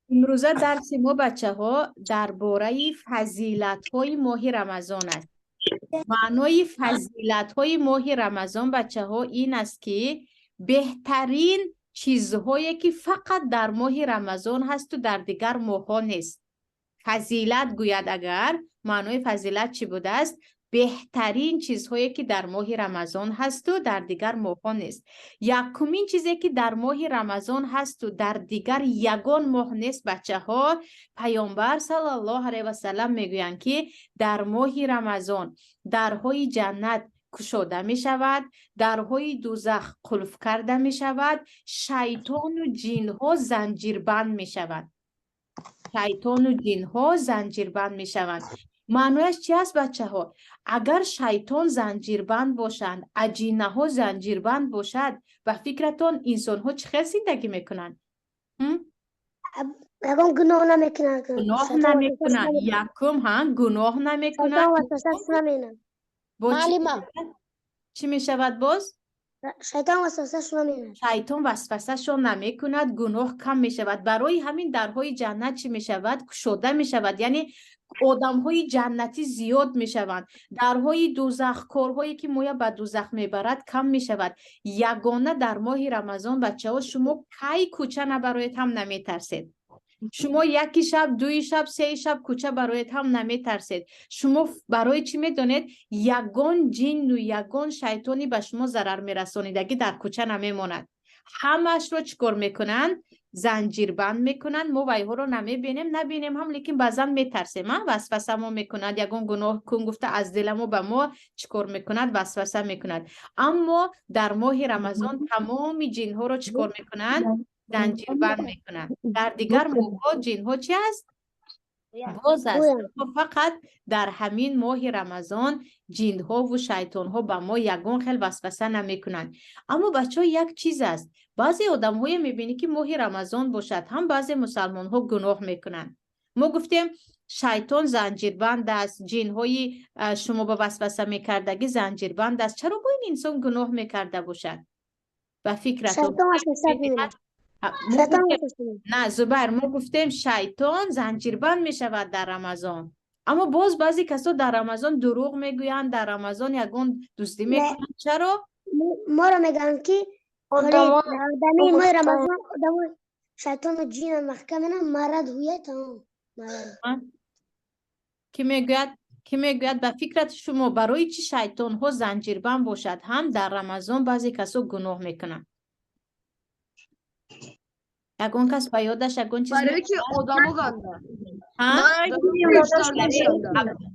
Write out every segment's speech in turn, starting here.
امروزه درس ما بچه ها درباره فضیلت های ماه رمضان است. معنای فضیلت های ماه رمضان بچه ها این است که بهترین چیزهایی که فقط در ماه رمضان هست و در دیگر ماه ها نیست. فضیلت گوید اگر معنای فضیلت چی بوده است؟ بهترین چیزهایی که در ماه رمضان هست و در دیگر ماه ها نیست. یکمین چیزی که در ماه رمضان هست و در دیگر یگان ماه نیست بچه ها، پیامبر صلی الله علیه و سلم میگویند که در ماه رمضان درهای جنت گشوده می شود، درهای دوزخ قلف کرده می شود، شیطان و جین ها زنجیر بند می شود. شیطان و جین ها زنجیربند می شوند. معنیش چی است بچه ها؟ اگر شیطان زنجیربند باشند، اجینه ها زنجیربند باشد، و فکرتون انسان ها چه زندگی میکنند؟ یکم گناه نمیکنند. گناه نمیکنند. یکم هم گناه نمیکنند. معلمه چی می شود باز؟ شیطان وسوسه نمیده. شیطان وسوسه شون نمی کند، گناه کم می شود. برای همین درهای جنت چی می شود؟ گشوده می شود. یعنی آدم های جنتی زیاد می شوند. درهای دوزخ، کارهایی که مویا به دوزخ می برد کم می شود. یگانه در ماه رمضان بچه ها شما کی کوچه نبرایت هم نمی ترسید. شما یکی شب، دوی شب، سه شب کوچه برایت هم نمی ترسید. شما برای چی می دانید؟ یگان جن و یگان شیطانی به شما ضرر می رسانیدگی در کوچه نمی ماند. همش رو چکار میکنند؟ زنجیر بند میکنند. ما ویها رو نمی بینیم، نبینیم هم، لیکن بعضا می ترسیم. وسوسه ما میکند، یگان گناه کن گفته از دل ما به ما چکار میکند؟ وسوسه میکند. اما در ماه رمضان تمام جن ها رو چکار میکنند؟ زنجیر بند میکنند. در دیگر موقع جن ها چی است؟ باز است. فقط در همین ماه رمضان جن ها و شیطان ها به ما یگان خیلی وسوسه نمی کنند. اما بچه ها یک چیز است، بعضی آدم های میبینی که ماه رمضان باشد هم بعضی مسلمان ها گناه میکنند. ما گفتیم شیطان زنجیربند است، جن های شما به وسوسه میکردگی زنجیربند است. چرا با این انسان گناه میکرده باشد؟ و فکرتون نه زبر، ما گفتیم شیطان زنجیربند می شود در رمضان، اما باز بعضی کسا در رمضان دروغ میگویند، در رمضان یگان دوستی میکنند. چرا؟ ما را میگن که آدمی ما رمضان آدم شیطان و جین محکم نه مرد هویه تمام که میگوید به فکرت شما برای چی شیطان ها زنجیربند باشد هم در رمضان بعضی کسا گناه میکنند؟ یگان کس به یادش یگان چیز برای که آدمو گنده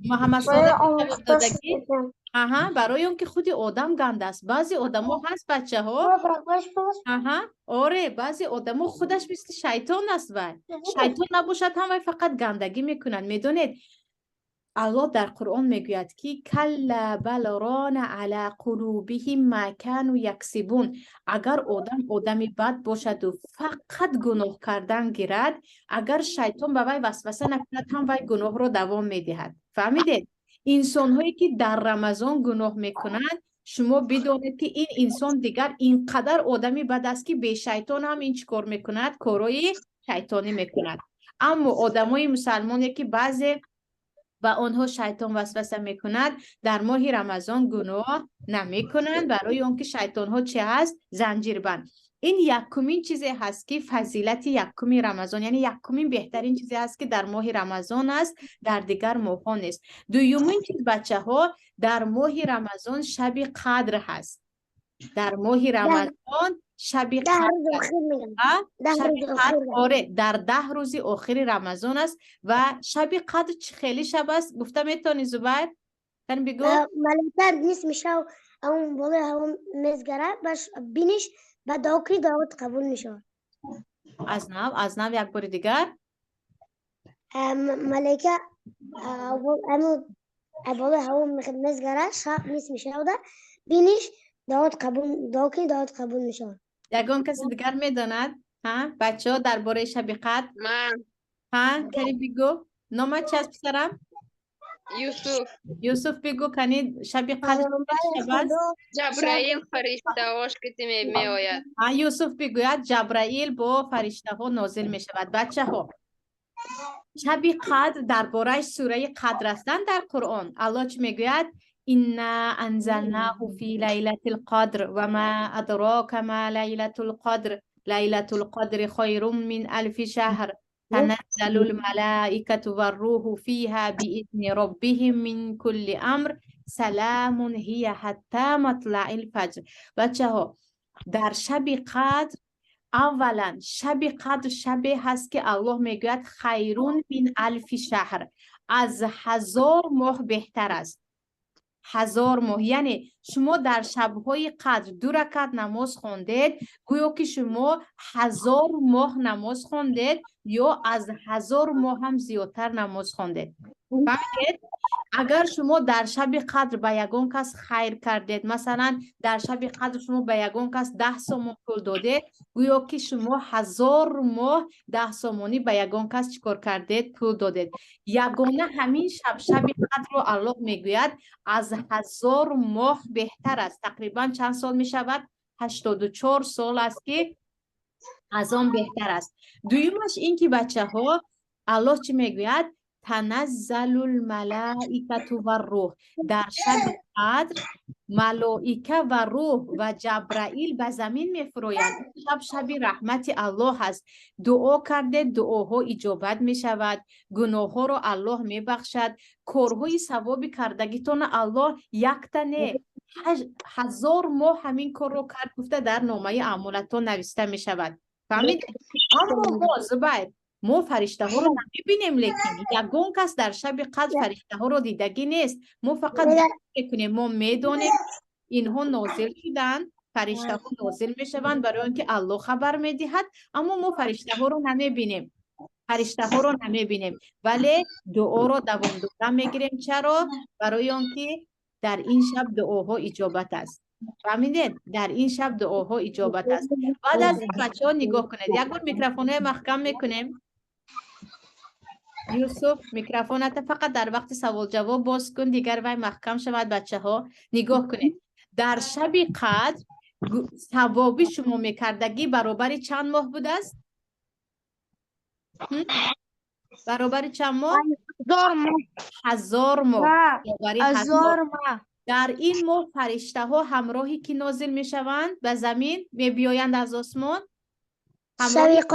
محمد صادق دادگی برای اون که خودی آدم گنده است. بعضی آدم ها هست بچه ها آره بعضی آدم ها خودش مثل شیطان است و شیطان نباشد هم وی فقط گندگی میکنن. میدونید الله در قرآن میگوید که کلا بل ران علی قلوبهم ما کانوا یکسبون. اگر آدمی بد باشد و فقط گناه کردن گیرد، اگر شیطان به وی وسوسه نکند هم وی گناه رو دوام میدهد. فهمیدید؟ انسان هایی که در رمضان گناه میکنند شما بدونید که این انسان دیگر اینقدر آدمی بد است که به شیطان هم این چیکار میکند؟ کارای شیطانی میکند. اما آدمای مسلمانی که بعضی و آنها شیطان وسوسه میکند در ماه رمضان گناه نمی کنند، برای اون که شیطان ها چه هست؟ زنجیربند. این یکمین چیزی هست که فضیلت یکمین رمضان، یعنی یکمین بهترین چیزی هست که در ماه رمضان است، در دیگر ماه ها نیست. دومین چیز بچه ها، در ماه رمضان شب قدر هست. در ماه رمضان شب قدر آره در 10 روز آخر رمضان است. و شب قدر خیلی شب است گفته میتونی زبیر تن بگو؟ ملکه نیست میشه اون بالا اون مزگره باش بینش بعد داوری دعوت قبول میشه. از نو یک بار دیگر ملکه اون بالا اون مزگره شب نیست میشه و بینش دعوت قبول میشه. یگان کسی دیگر میداند؟ بچه ها درباره شب قدر؟ من کاری بگو. نامت چی است پسرم؟ یوسف بگو کنید شب قدر پیامبر شب است. خدا جبرائیل فرشته‌هاش که می آید. یوسف بگوید جبرائیل با فرشته ها نازل می شود. بچه ها شب قدر درباره سوره قدر هستند در قرآن. الله چی میگوید؟ انا انزلناه فی لیلة القدر و ما ادراک ما لیلة القدر لیلة القدر خیر من الف شهر تنزل الملائکة والروح فیها بإذن ربهم من كل امر سلام هی حتی مطلع الفجر. بچه ها در شب قدر اولا شب قدر شبی هست که الله میگوید خیرون من الف شهر، از 1000 ماه بهتر است. 1000 ماه یعنی شما در شبهای قدر 2 رکعت نماز خوندید گویا که شما 1000 ماه نماز خوندید یا از 1000 ماه هم زیادتر نماز خوندید. فهمیدید؟ اگر شما در شب قدر به یگان کس خیر کردید، مثلا در شب قدر شما به یگان کس 10 سومون پول دادید گویا که شما 1000 ماه 10 سومونی به یگان کس چیکار کردید؟ پول دادید. یگانه همین شب قدر رو الله میگوید از 1000 ماه بهتر است. تقریبا چند سال می شود؟ 84 سال است که از آن بهتر است. دویمش این که بچه ها الله چی میگوید؟ تنزل الملائکة و الروح، در شب قدر ملائکه و روح و جبرائیل به زمین میفرویند. شب رحمت الله هست. دعا کرده دعاها اجابت می شود، گناه ها رو الله می بخشد، کارهای ثوابی کردگیتون الله یک تنه 1000 ماه همین کار رو کرد گفته در نامه اعمالتون نوشته می شود. فهمید؟ اما ما زباید ما فرشته ها رو نمیبینیم، لیکن یگان کس در شب قدر فرشته ها رو دیدگی نیست. ما فقط میکنیم ما میدونیم اینها نازل شدن، فرشته ها نازل میشوند برای اینکه الله خبر میدهد، اما ما فرشته ها رو نمیبینیم. فرشته ها رو نمیبینیم ولی دعا رو دوام داده میگیریم. چرا؟ برای اینکه در این شب دعاها اجابت است. فهمیدید؟ در این شب دعاها اجابت است. بعد از این بچه ها نگاه کنید. یک بار میکروفونه محکم میکنیم. یوسف میکروفونت فقط در وقت سوال جواب باز کن دیگر وای محکم شود. بچه ها نگاه کنید. در شب قدر ثوابی شما میکردگی برابر چند ماه بوده است؟ برابر چند ماه؟ 1000 ماه. 1000 ماه. برابر 1000 ماه. در این ماه فرشته ها همراهی که نازل می شوند به زمین می بیایند از آسمان. شب لیلة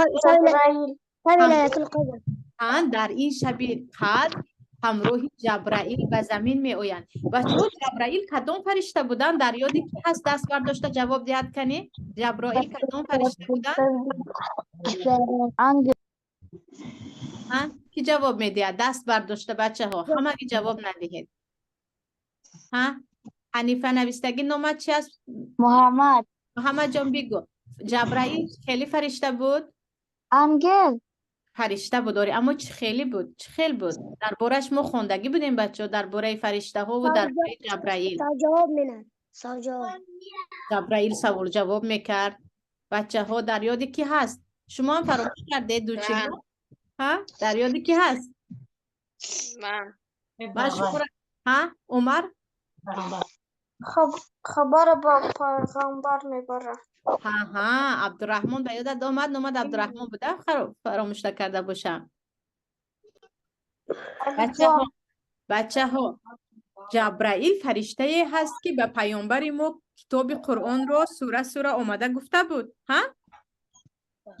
القدر. در این شب قدر همراه جبرائیل به زمین می آیند. بچه‌ها جبرائیل کدام فرشته بودند؟ در یادی کی هست دست برداشته جواب دهد کنی؟ جبرائیل کدام فرشته بودند؟ کی جواب میدهد؟ دست برداشته بچه ها همه کی جواب ندهید. حنیفه نویستگی نامه چی است؟ محمد جان بگو. جبرائیل خیلی فرشته بود؟ انگل فرشته بود داری، اما چه خیلی بود؟ چه خیلی بود؟ دربارش ما خوندگی بودیم بچه ها درباره فرشته ها و درباره جبرائیل. جواب میدن. جبرائیل سوال جواب میکرد. بچه ها در یادی کی هست؟ شما هم فراموش کردید دو چی بود؟ در یادی کی هست؟ من شکر. عمر؟ خبر با پیغمبر میبره. عبدالرحمن به یادت آمد؟ نامد عبدالرحمن بوده؟ فراموش کرده باشم. بچه ها جبرائیل فرشته هست که به پیامبر ما کتاب قرآن رو سوره آمده گفته بود.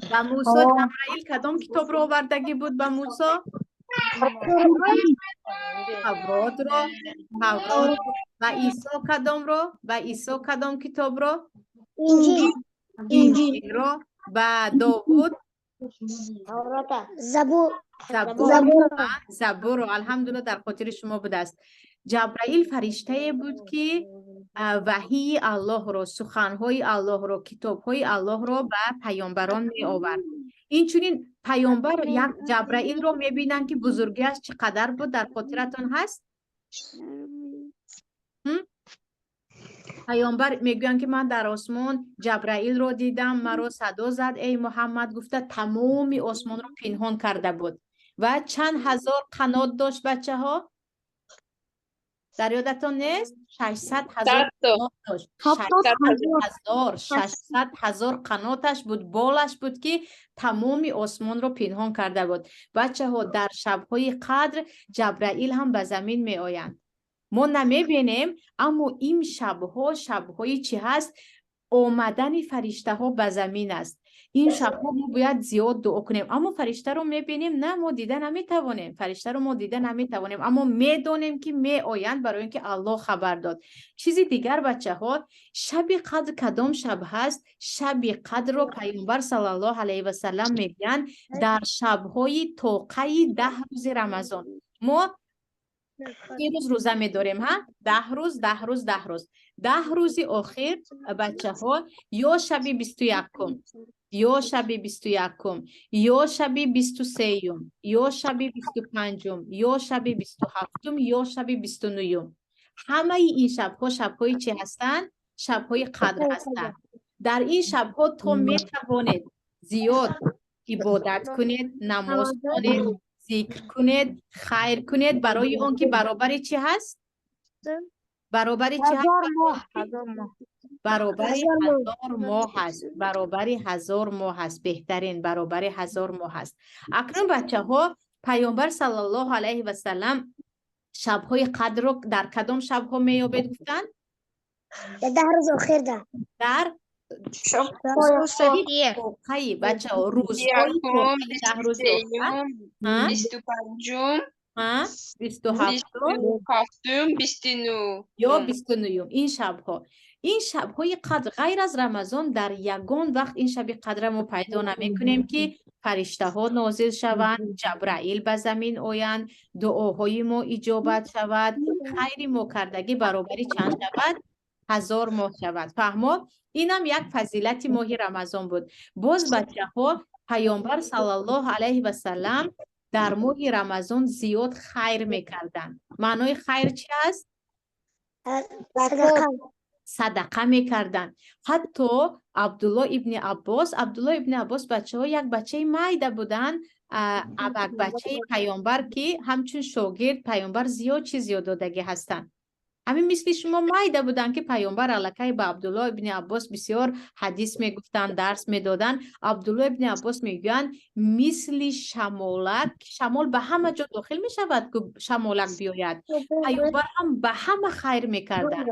به موسی جبرائیل کدام کتاب رو آوردگی بود به موسی؟ تورات رو. و عیسی کدام رو؟ و عیسی کدام کتاب رو؟ انجیل رو. و داوود زبور رو. الحمدلله در خاطر شما بود است. جبرائیل فرشته بود که وحی الله رو، سخنهای الله رو، کتابهای الله رو به پیامبران می آورد. این چونین پیامبر یک جبرائیل رو می بینن که بزرگیش چقدر بود در خاطرتون هست؟ پیامبر میگوین که من در آسمان جبرائیل رو دیدم، مرا صدا زد ای محمد، گفته تمام آسمان رو پنهان کرده بود و چند هزار قنات داشت بچه ها؟ در یادتون نیست 600,000 صد تا. قنات داشت. 70,000 600,000 قناتش بود، بالش بود که تمامی آسمان رو پنهان کرده بود. بچه ها در شبهای قدر جبرائیل هم به زمین می آیند. ما نمی بینیم اما این شبها شبهای چی هست؟ آمدن فرشته ها به زمین است. این شبها ما باید زیاد دعا کنیم. اما فرشته رو میبینیم؟ نه، ما دیده نمیتوانیم. فرشته رو ما دیده نمیتوانیم، اما میدونیم که می آیند، برای اینکه الله خبر داد. چیزی دیگر بچه ها، شب قدر کدام شب هست؟ شب قدر رو پیامبر صلی الله علیه و سلم میگن در شبهای توقع 10 روز رمضان. ما این روز روزه می داریم ها، 10 روز 10 روز 10 روز 10 روز آخر بچه ها، یا شب 21 یا شب 21 یا شب 23 یا شب 25 یا شب 27 یا شب 29. همه این شبها شبهای چه هستند؟ شبهای قدر هستند. در این شبها تو می توانید زیاد عبادت کنید، نماز کنید، ذکر کنید، خیر کنید، برای اون که برابر چی هست؟ برابر چی هست؟ برابر 1000 ماه هست. برابر 1000 ماه هست. بهترین برابر 1000 ماه هست. اکنون بچه ها، پیامبر صلی الله علیه و سلم شبهای قدر رو در کدام شبها میابد گفتن؟ 10 روز آخر ده. در توقعی بچه ها، روزهای توقعی 10 روز آخر، 25 27 29 یا 29. این شبهای قدر غیر از رمضان در یگان وقت این شب قدر ما پیدا نمی کنیم که فرشته ها نازل شوند، جبرائیل به زمین آیند، دعاهای ما اجابت شود، خیر ما کردگی برابری چند شود؟ 1000 ماه شود. فهمو؟ اینم یک فضیلت ماه رمضان بود. باز بچه ها، پیامبر صلی الله علیه و سلم در ماه رمضان زیاد خیر میکردن. معنای خیر چی است؟ صدقه میکردن. حتی عبدالله ابن عباس بچه ها یک بچه میده بودن، بچه پیامبر که همچون شاگرد پیامبر زیاد چیز یاد دادگی هستن. همین مثل شما میده بودن که پیامبر علاقه به عبدالله ابن عباس بسیار حدیث میگفتن، درس میدادن. عبدالله ابن عباس میگن مثل شمالک، شمال به همه جا داخل میشود که شمالک بیاید، پیامبر هم به همه خیر میکردن.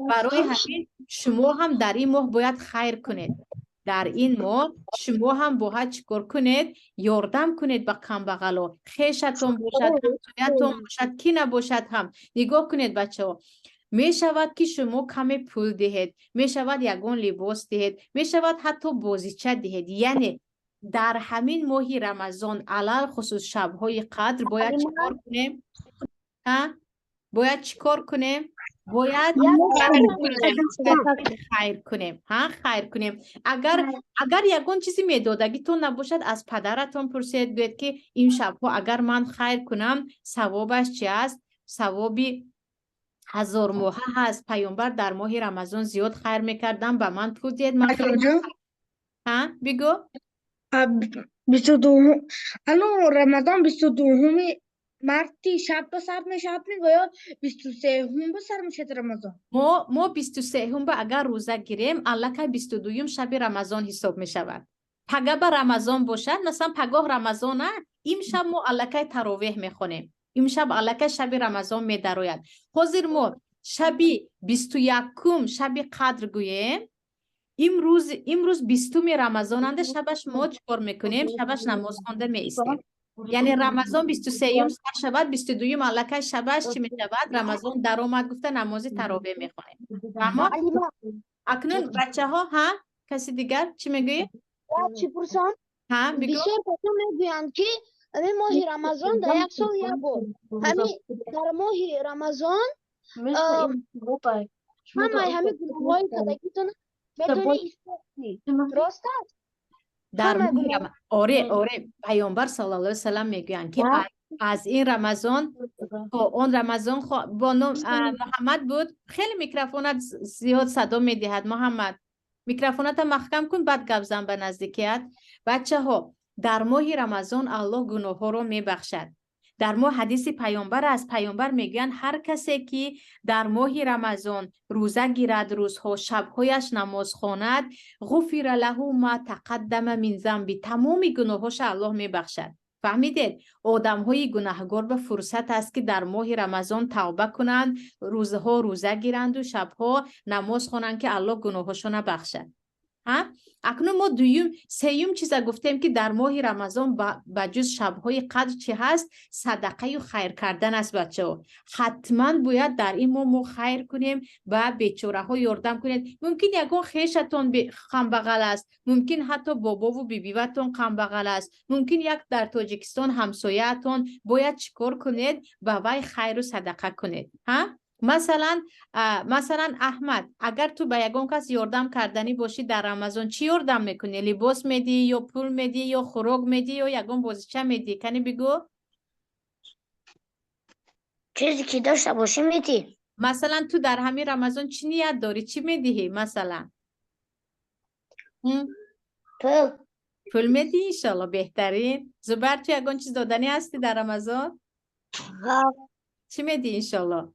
برای همین شما هم در این ماه باید خیر کنید. در این ماه شما هم باید چیکار کنید؟ یاردم کنید به کمبغلا، خویشتون باشد، همسایه‌تون باشد، کی نباشد هم. نگاه کنید بچه ها، می شود که شما کمی پول دهید، می شود یگان لباس دهید، می شود حتی بازیچه دهید. یعنی در همین ماه رمضان علل خصوص شبهای قدر باید چیکار کنیم؟ باید چیکار کنیم؟ باید خیر کنیم. خیر کنیم. اگر یگان چیزی میدادگی تو نباشد، از پدرتون پرسید، گوید که این شبها اگر من خیر کنم ثوابش چی است؟ ثوابی 1000 ماه هست. پیامبر در ماه رمضان زیاد خیر میکردن، به من پول دید. من بگو 22 الان رمضان 22 مارتی شب به سر میشه یا 23 به سر میشه رمضان؟ ما 23 به اگر روزه گیریم الکه 22 شب رمضان حساب میشود. پگاه به رمضان باشد، مثلا پگاه رمضان این شب ما الکه تراویح میخونیم، این شب الکه شب رمضان میدراید. حاضر ما شب 21 شب قدر گوییم، امروز 20 رمضان انده، شبش ما چکار میکنیم؟ شبش نماز خونده میایستیم. یعنی رمضان 23 سر شود، 22 الکه شبش چی میشود؟ رمضان در آمد، گفته نماز تراویح میخونیم. اما اکنون بچه ها کسی دیگر چی میگوی؟ چی پرسان؟ بگو. بسیار کسا میگویند که همین ماه رمضان در یک سال یک بار، همین در ماه رمضان همه گروه های کدگیتون میتونی استفادی. درست است؟ در ماه آره پیامبر صلی الله علیه و سلم میگویند که از این رمضان تا اون رمضان با محمد بود. خیلی میکروفونت زیاد صدا میدهد. محمد میکروفونت محکم کن، بعد گپ زن به نزدیکیت. بچه ها، در ماه رمضان الله گناه ها رو میبخشد. در ماه حدیث پیامبر است. پیامبر میگن هر کسی که در ماه رمضان روزه گیرد، روزها شبهایش نماز خواند، غفر له ما تقدم من ذنب، تمام گناهاش الله میبخشد. فهمیدید؟ آدم های گناهگار به فرصت است که در ماه رمضان توبه کنند، روزها روزه گیرند و شبها نماز خوانند که الله گناهاشون بخشد. اکنون ما سیوم چیزا گفتیم که در ماه رمضان با جز شبهای قدر چی هست؟ صدقه و خیر کردن است. بچه ها حتما باید در این ماه ما خیر کنیم و بیچاره ها یاردم کنید. ممکن یکون خیشتون غم بغل است، ممکن حتی بابا و بیبیوتون غم بغل است، ممکن یک در تاجیکستان همسایه‌تون، باید چیکار کنید؟ با وی خیر و صدقه کنید. مثلا احمد، اگر تو به یگان کس یاردم کردنی باشی در رمضان، چی یاردم میکنی؟ لباس میدی یا پول میدی یا خوراک میدی یا یگان بازیچه میدی؟ کنی بگو. چیزی که داشته باشی میدی. مثلا تو در همین رمضان چی نیت داری؟ چی میدی مثلا؟ پول میدی؟ انشالله بهترین. زبر تو یگان چیز دادنی هستی در رمضان؟ چی میدی انشالله؟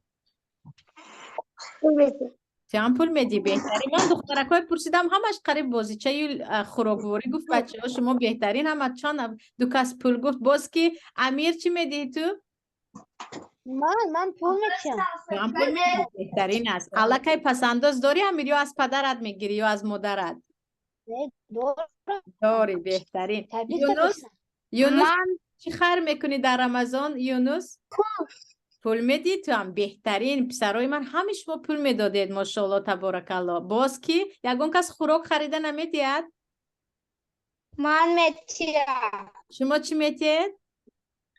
چند پول میدی؟ بهترین. من دخترکای پرسیدم همش قریب بازیچه خوراکواری گفت بچه ها شما بهترین. هم چند دو کس پول گفت. باز که امیر چی میدی تو؟ من پول میدم. چند پول میدی؟ بهترین است. الکی پسنداز داری امیر یا از پدرت میگیری یا از مادرت؟ داری. بهترین. یونس چی خیر میکنی در رمضان یونس؟ پول میدی تو هم. بهترین. پسرای من همه شما پول میدادید ماشاءالله تبارک الله. باز کی یگون کس خوراک خریده نمیدید؟ من میدم. شما چی میدید؟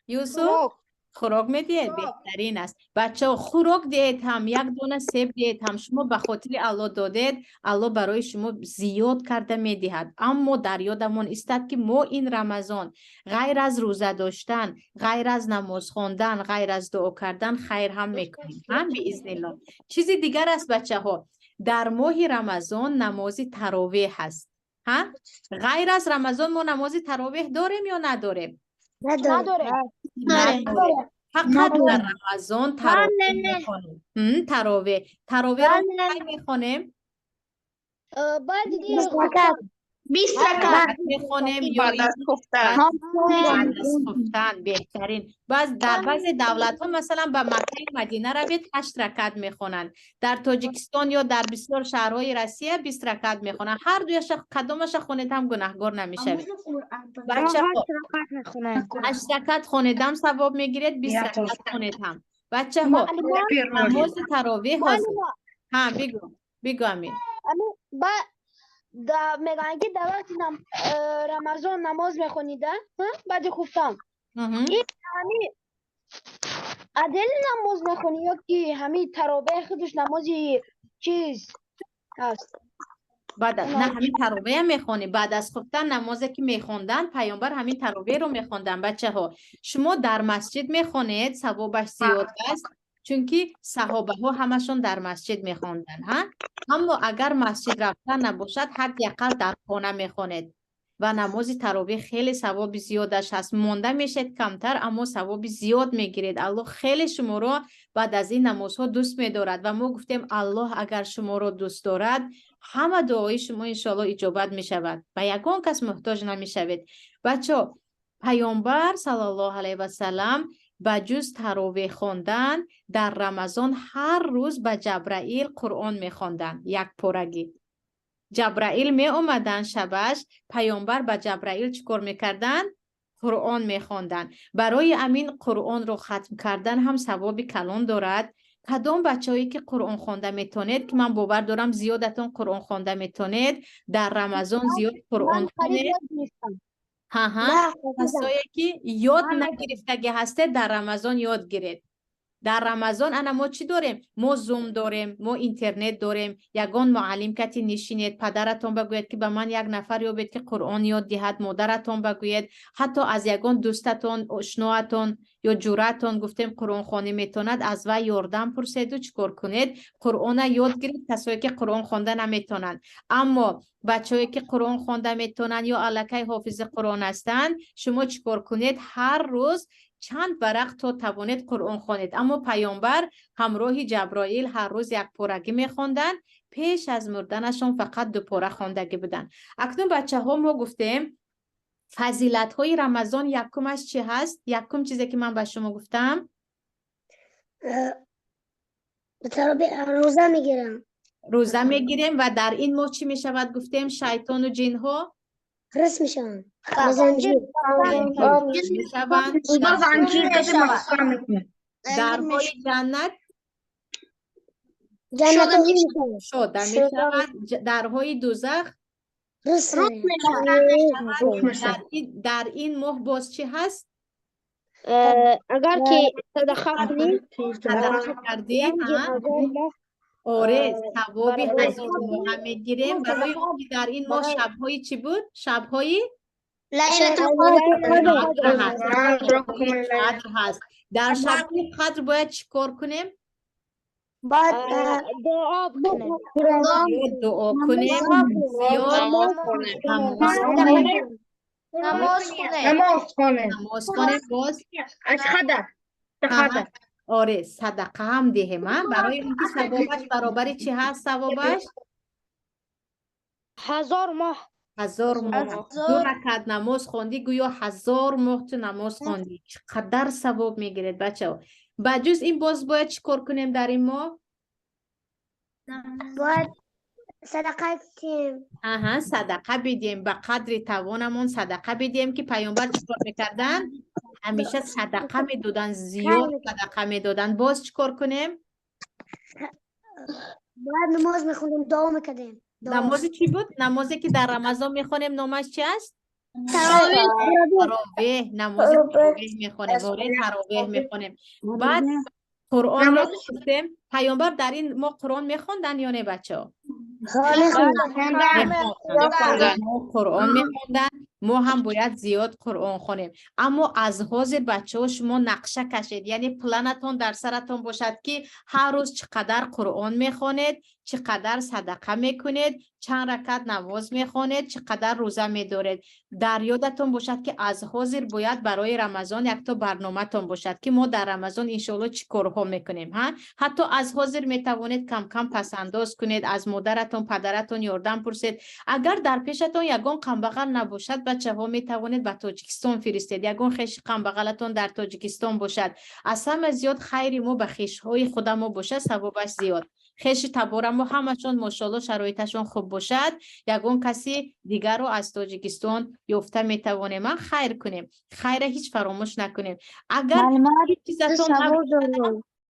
یوسف خوراک میدید؟ بهترین است. بچه ها خوراک دید هم، یک دونه سیب دید هم، شما به خاطر الله دادید، الله برای شما زیاد کرده میدهد. اما در یادمون استاد که ما این رمضان غیر از روزه داشتن، غیر از نماز خواندن، غیر از دعا کردن خیر هم میکنیم هم باذن الله. چیزی دیگر است بچه ها، در ماه رمضان نماز تراویح هست. غیر از رمضان ما نماز تراویح داریم یا نداریم؟ نداره. فقط در رمضان تراویح میخونیم. تراویح رو میخونیم. بعد 20 رکعت میخونیم یا بعد از خفتن. بهترین. در بعضی دولت ها مثلا به مکه مدینه روید 8 رکعت میخونند. در تاجیکستان یا در بسیار شهرهای روسیه 20 رکعت میخونند. هر دویش کدامش خونید هم گناهگار نمیشوید. بچه ها 8 رکعت خوندم ثواب میگیرید، 20 رکعت خونید هم. بچه ها نماز تراویح هست. بگو امین. میگن که در وقت رمضان نماز میخونیده بعد خفتن این همین عدل نماز میخونی یا که همین تراویح خودش نمازی چیز هست؟ بعد نه همین تراویح میخونی. بعد از خفتن نمازی که میخوندن پیامبر همین تراویح رو میخوندن. بچه ها شما در مسجد میخونید ثوابش زیاد است، چون که صحابه ها همشون در مسجد میخوندن. اما اگر مسجد رفتن نباشد حداقل در خانه میخونید و نماز تراویح خیلی ثواب زیادش هست. مونده میشید کمتر اما ثواب زیاد میگیرید. الله خیلی شما رو بعد از این نمازها دوست میدارد و ما گفتیم الله اگر شما رو دوست دارد همه دعای شما انشالله اجابت میشود و یگان کس محتاج نمیشوید. بچه پیامبر صلی الله علیه و سلم با جز تراویح خواندن در رمضان هر روز به جبرائیل قرآن میخواندن. یک پارگی جبرائیل می اومدن شبش، پیامبر با جبرائیل چیکار میکردن؟ قرآن میخواندن. برای امین قرآن رو ختم کردن هم ثواب کلان دارد. کدام بچه‌هایی که قرآن خوانده میتونید که من باور دارم زیادتون قرآن خوانده میتونید در رمضان زیاد قرآن خوانید. کسایی که یاد نگرفتگی هسته در رمضان یاد گیرید. در رمضان انا ما چی داریم؟ ما زوم داریم، ما اینترنت داریم. یگان معلم کتی نشینید، پدرتون بگوید که به من یک نفر یابید که قرآن یاد دهد، مادرتون بگوید، حتی از یگان دوستتون، آشناتون یا جورتون گفتیم قرآن خوانی میتوند از وی یاردم پرسید و چیکار کنید؟ قرآن یاد گیرید. کسایی که قرآن خوانده نمیتونند. اما بچه‌ای که قرآن خوانده میتونن یا الکی حافظ قرآن هستند، شما چیکار کنید؟ هر روز چند ورق تا توانید قرآن خوانید. اما پیامبر همراه جبرائیل هر روز یک پارگی میخوندن. پیش از مردنشون فقط 2 پاره خواندگی بودن. اکنون بچه ها ما گفتیم فضیلت های رمضان یکمش چی هست؟ یکم چیزی که من به شما گفتم روزه میگیرم. روزه میگیریم و در این ماه چی میشود؟ گفتیم شیطان و جن ها رس میشن به زنجیر. میشوند. با زنجیر کسی مسخره میکنه. درهای جنت جنت میشن. شده میشود. درهای دوزخ رس در این ماه باز چی هست؟ اگر که صدقه کنیم صدقه کردیم آره ثوابی 1000 ماه میگیریم. برای اینکه در این ماه شب‌های چی بود؟ شب‌های قدر هست. در شب قدر باید چیکار کنیم؟ بعد دعا کنیم. دعا کنیم، زیاد نماز کنه. نماز کنیم، باز از خدر. آره صدقه هم دهیم. برای اینکه ثوابش برابر چی هست؟ ثوابش 1000 ماه. 1000 ماه. 2 رکعت نماز خوندی گویا 1000 ماه تو نماز خوندی. چقدر ثواب میگیرید بچه ها. بجز این باز باید چیکار کنیم در این ماه؟ باید صدقه کنیم. صدقه بدیم. به قدر توانمون صدقه بدیم که پیامبر چیکار میکردن؟ همیشه صدقه میدادن، زیاد صدقه میدادن. باز چیکار کنیم؟ باید نماز میخونیم، دعا میکردیم. نماز چی بود؟ نمازی که در رمضان میخونیم نامش چی است؟ تراویح. نماز تراویح میخونیم. تراویح میخونیم. بعد قرآن رو گفتیم پیامبر در این ما قرآن میخوندن یا نه بچه ها؟ قرآن میخوندن. ما هم باید زیاد قرآن خونیم. اما از حاضر بچه ها شما نقشه کشید، یعنی پلنتون در سرتون باشد که هر روز چقدر قرآن میخونید، چقدر صدقه میکنید، چند رکعت نماز میخونید، چقدر روزه میدارید. در یادتون باشد که از حاضر باید برای رمضان یک تا برنامه تون باشد که ما در رمضان انشالله چی کارها میکنیم. حتی از حاضر میتوانید کم کم پس انداز کنید، از مادرتون پدرتون یاردم پرسید. اگر در پیشتون یگان قنبغل نباشد بچه ها میتوانید به تاجیکستان فرستید. یگان خیش قنبغلتون در تاجیکستان باشد. از همه زیاد خیری ما به خیش های خودمون باشد، ثوابش زیاد. خیش تباره ما همشون ماشاءالله شرایطشون خوب باشد، یگان کسی دیگر رو از تاجیکستان یافته میتوانیم. من خیر کنیم، خیر هیچ فراموش نکنیم. اگر چیزتون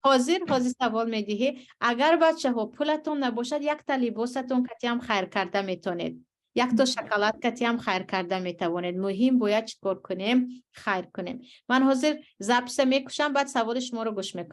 حاضر سوال میدهی، اگر بچه ها پولتون نباشد یک تا لباستون کتی هم خیر کرده میتونید، یک تا شکلات کتی هم خیر کرده میتوانید. مهم باید چیکار کنیم؟ خیر کنیم. من حاضر زبسه میکشم بعد سوال شما رو گوش میکنم.